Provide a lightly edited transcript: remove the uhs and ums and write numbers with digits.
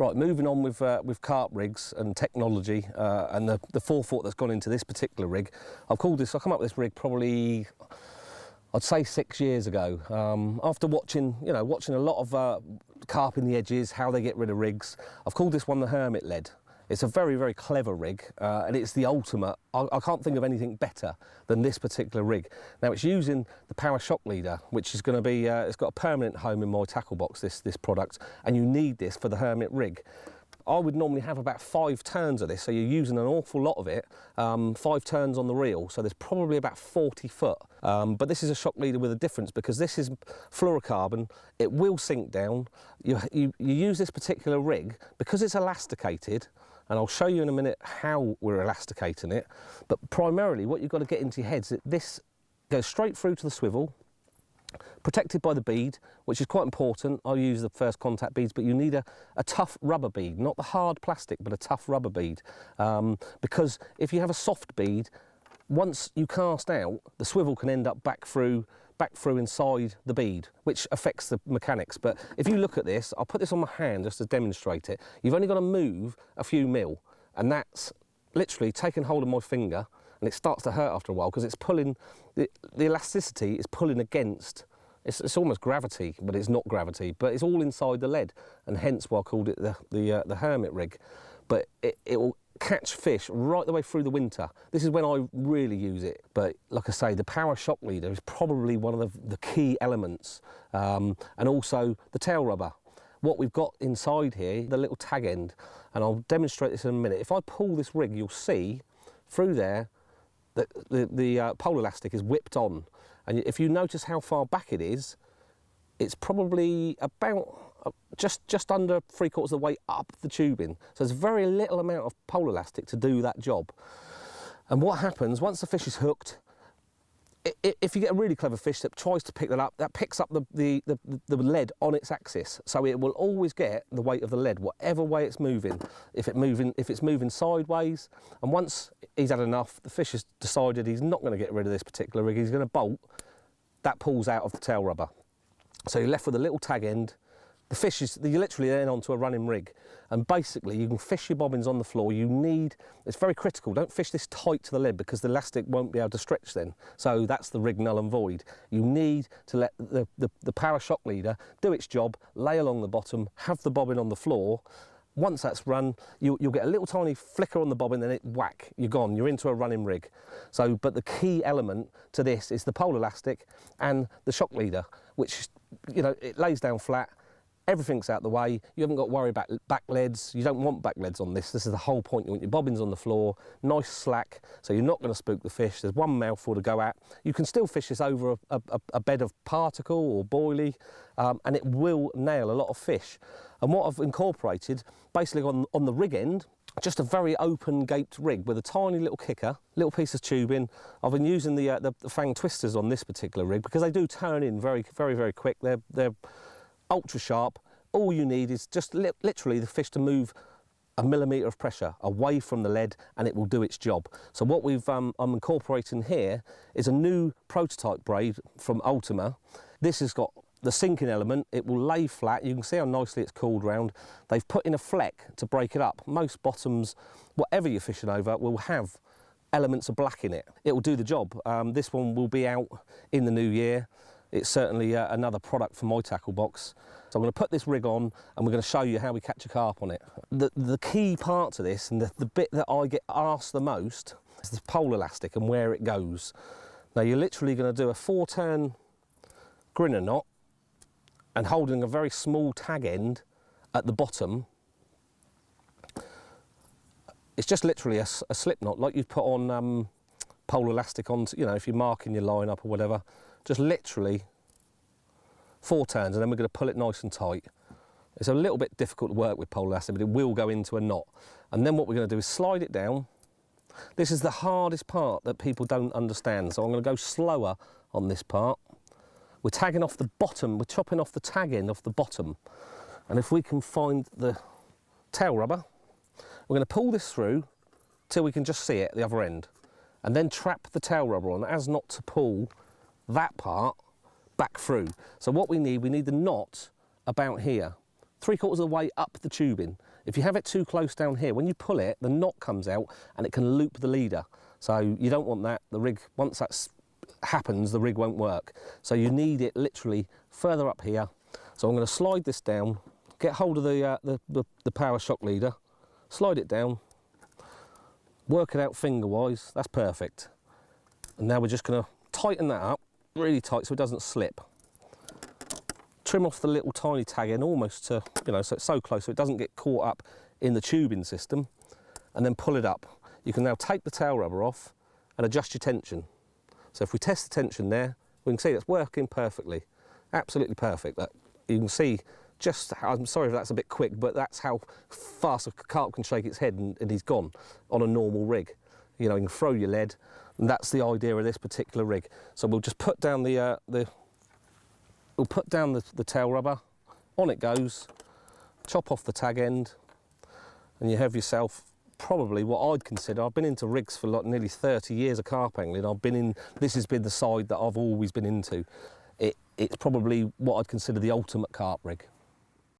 Right, moving on with carp rigs and technology and the forethought that's gone into this particular rig. I come up with this rig probably, I'd say 6 years ago. After watching a lot of carp in the edges, how they get rid of rigs. I've called this one the Hermit lead. It's a very, very clever rig, and it's the ultimate. I can't think of anything better than this particular rig. Now, it's using the power shock leader, which is going to be, it's got a permanent home in my tackle box, this product, and you need this for the Hermit rig. I would normally have about 5 turns of this, so you're using an awful lot of it, 5 turns on the reel, so there's probably about 40 foot. But this is a shock leader with a difference, because this is fluorocarbon, it will sink down. You use this particular rig, because it's elasticated, and I'll show you in a minute how we're elasticating it, but primarily what you've got to get into your head is that this goes straight through to the swivel, protected by the bead, which is quite important. I'll use the first contact beads, but you need a tough rubber bead, not the hard plastic, but a tough rubber bead. Because if you have a soft bead, once you cast out, the swivel can end up back through inside the bead, which affects the mechanics. But if you look at this, I'll put this on my hand just to demonstrate it. You've only got to move a few mil, and that's literally taking hold of my finger, and it starts to hurt after a while because it's pulling, the elasticity is pulling against, it's almost gravity, but it's not gravity, but it's all inside the lead, and hence why I called it the Hermit rig. But it will catch fish right the way through the winter. This is when I really use it. But like I say, the power shock leader is probably one of the key elements, and also the tail rubber. What we've got inside here, the little tag end, and I'll demonstrate this in a minute. If I pull this rig, you'll see through there that the pole elastic is whipped on. And if you notice how far back it is, it's probably about just under 3/4 of the way up the tubing. So there's very little amount of pole elastic to do that job. And what happens, once the fish is hooked, if you get a really clever fish that tries to pick that up, that picks up the lead on its axis. So it will always get the weight of the lead, whatever way it's moving. If it's moving sideways, and once he's had enough, the fish has decided he's not going to get rid of this particular rig, he's going to bolt, that pulls out of the tail rubber. So you're left with a little tag end. The fish is, you're literally then onto a running rig, and basically you can fish your bobbins on the floor. It's very critical, don't fish this tight to the lead because the elastic won't be able to stretch then. So that's the rig null and void. You need to let the power shock leader do its job, lay along the bottom, have the bobbin on the floor. Once that's run, you'll get a little tiny flicker on the bobbin, then it whack, you're gone, you're into a running rig. So, but the key element to this is the pole elastic and the shock leader, which, you know, it lays down flat, everything's out the way, you haven't got to worry about back leads, you don't want back leads on this. This is the whole point. You want your bobbins on the floor, nice slack, so you're not going to spook the fish. There's one mouthful to go at. You can still fish this over a bed of particle or boilie, and it will nail a lot of fish. And what I've incorporated, basically on the rig end, just a very open gaped rig with a tiny little kicker, little piece of tubing. I've been using the fang twisters on this particular rig because they do turn in very, very, very quick. They're ultra sharp. All you need is just literally the fish to move a millimetre of pressure away from the lead, and it will do its job. So what I'm incorporating here is a new prototype braid from Ultima. This has got the sinking element, it will lay flat. You can see how nicely it's cooled round. They've put in a fleck to break it up. Most bottoms, whatever you're fishing over, will have elements of black in it. It will do the job. This one will be out in the new year. It's certainly another product for my tackle box. So I'm going to put this rig on and we're going to show you how we catch a carp on it. The key part to this, and the bit that I get asked the most, is the pole elastic and where it goes. Now you're literally going to do a 4-turn grinner knot and holding a very small tag end at the bottom. It's just literally a slip knot like you'd put on pole elastic on, you know, if you're marking your line up or whatever. Just literally 4 turns, and then we're going to pull it nice and tight. It's a little bit difficult to work with pole elastic, but it will go into a knot. And then what we're going to do is slide it down. This is the hardest part that people don't understand, so I'm going to go slower on this part. We're tagging off the bottom, we're chopping off the tag end off the bottom. And if we can find the tail rubber, we're going to pull this through till we can just see it at the other end. And then trap the tail rubber on as not to pull that part back through. So what we need the knot about here, 3/4 of the way up the tubing. If you have it too close down here, when you pull it, the knot comes out and it can loop the leader. So you don't want that. The rig, once that happens, the rig won't work. So you need it literally further up here. So I'm going to slide this down, get hold of the power shock leader, slide it down, work it out finger-wise. That's perfect. And now we're just going to tighten that up really tight so it doesn't slip. Trim off the little tiny tag end almost to, you know, so it's so close so it doesn't get caught up in the tubing system, and then pull it up. You can now take the tail rubber off and adjust your tension. So if we test the tension there, we can see it's working perfectly. Absolutely perfect. That you can see just, I'm sorry if that's a bit quick, but that's how fast a carp can shake its head and he's gone on a normal rig. You know, you can throw your lead, and that's the idea of this particular rig. So we'll just put down we'll put down the tail rubber, on it goes, chop off the tag end, and you have yourself probably what I'd consider, I've been into rigs for like nearly 30 years of carp angling. This has been the side that I've always been into. It's probably what I'd consider the ultimate carp rig.